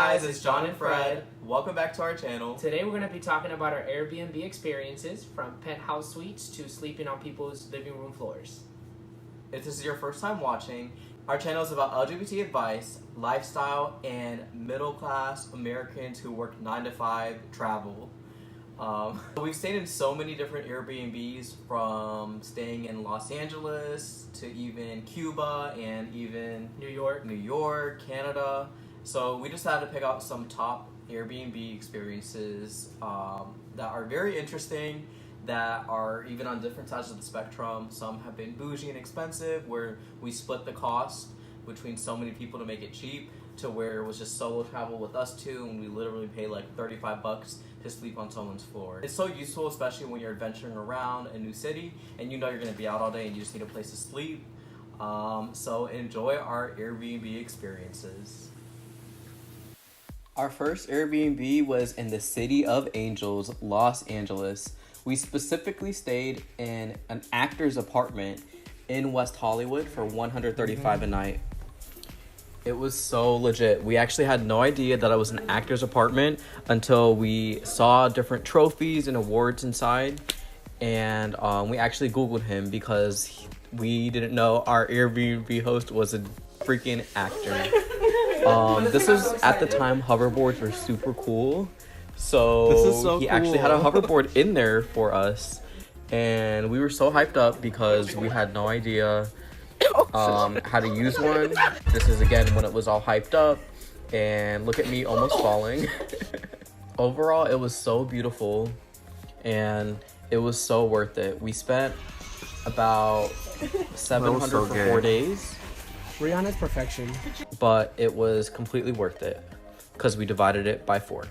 guys, it's John and Fred. Welcome back to our channel. Today we're going to be talking about our Airbnb experiences, from penthouse suites to sleeping on people's living room floors. If this is your first time watching, our channel is about LGBT advice, lifestyle, and middle-class Americans who work 9 to 5 travel. We've stayed in so many different Airbnbs, from staying in Los Angeles to even Cuba and even New York, Canada. So we just had to pick out some top Airbnb experiences that are very interesting, that are even on different sides of the spectrum. Some have been bougie and expensive, where we split the cost between so many people to make it cheap, to where it was just solo travel with us two, and we literally pay like $35 to sleep on someone's floor. It's so useful, especially when you're venturing around a new city and you know you're gonna be out all day and you just need a place to sleep. So enjoy our Airbnb experiences. Our first Airbnb was in the City of Angels, Los Angeles. We specifically stayed in an actor's apartment in West Hollywood for $135 a night. It was so legit. We actually had no idea that it was an actor's apartment until we saw different trophies and awards inside. And we actually Googled him because we didn't know our Airbnb host was a freaking actor. This was at the time hoverboards were super cool. So he actually had a hoverboard in there for us. And we were so hyped up because we had no idea how to use one. This is again when it was all hyped up, and look at me almost falling. Overall, it was so beautiful and it was so worth it. We spent about $700 for 4 days. Rihanna's perfection. But it was completely worth it because we divided it by 4.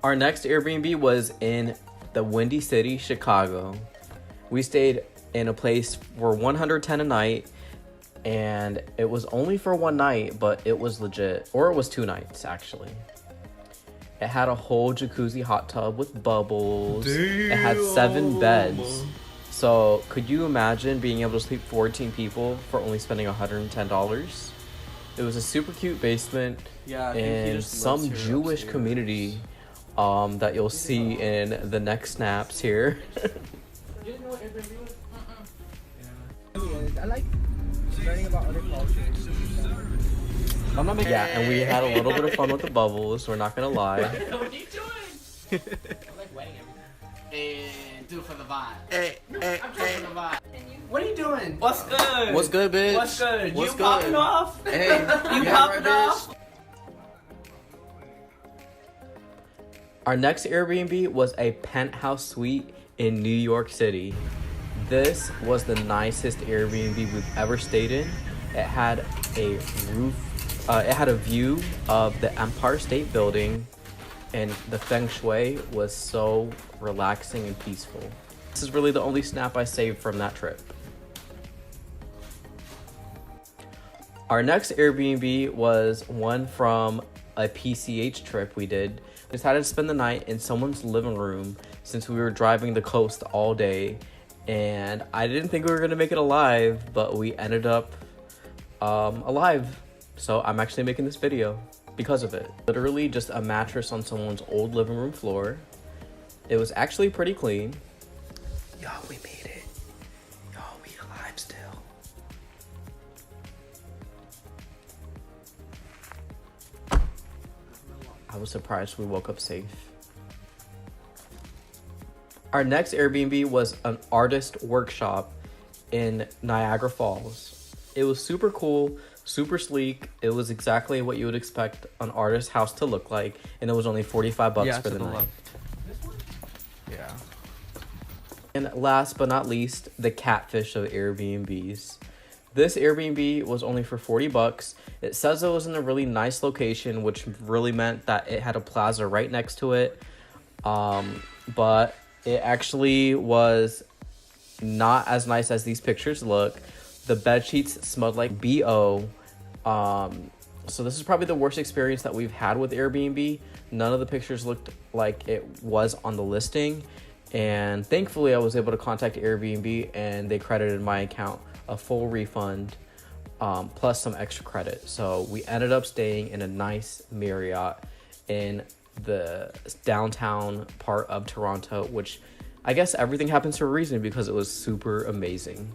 Our next Airbnb was in the Windy City, Chicago. We stayed in a place for $110 a night, and it was only for 1 night, but it was legit. Or it was 2 nights, actually. It had a whole jacuzzi hot tub with bubbles. Damn. It had 7 beds. So could you imagine being able to sleep 14 people for only spending $110? It was a super cute basement in some Jewish community that you'll see in the next snaps here. You didn't know what Airbnb was? I like learning about other cultures. I'm not making and we had a little bit of fun with the bubbles, we're not gonna lie. What are you doing? I like wetting everything. And do it for the vibe. Hey. For the vibe. What are you doing? What's good? What's good, bitch? What's good? What's you good? Popping off? Hey, you popping off? Our next Airbnb was a penthouse suite in New York City. This was the nicest Airbnb we've ever stayed in. It had a roof, it had a view of the Empire State Building, and the feng shui was so relaxing and peaceful. This is really the only snap I saved from that trip. Our next Airbnb was one from a PCH trip we did. We decided to spend the night in someone's living room since we were driving the coast all day, and I didn't think we were gonna make it alive, but we ended up alive. So I'm actually making this video because of it. Literally just a mattress on someone's old living room floor. It was actually pretty clean. Yo, we made it. Yo, we alive still. I was surprised we woke up safe. Our next Airbnb was an artist workshop in Niagara Falls. It was super cool, super sleek. It was exactly what you would expect an artist's house to look like, and it was only $45 for the night. Yeah. And last but not least, the Catfish of Airbnbs. This Airbnb was only for $40. It says it was in a really nice location, which really meant that it had a plaza right next to it. But it actually was not as nice as these pictures look. The bed sheets smelled like BO. So this is probably the worst experience that we've had with Airbnb. None of the pictures looked like it was on the listing. And thankfully I was able to contact Airbnb and they credited my account a full refund. plus some extra credit. So we ended up staying in a nice Marriott in the downtown part of Toronto, which I guess everything happens for a reason because it was super amazing.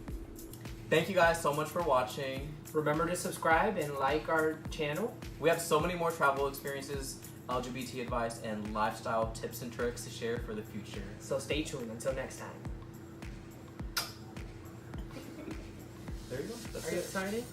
Thank you guys so much for watching. Remember to subscribe and like our channel. We have so many more travel experiences, LGBT advice, and lifestyle tips and tricks to share for the future. So stay tuned. Until next time. There you go. That's Are you it. excited?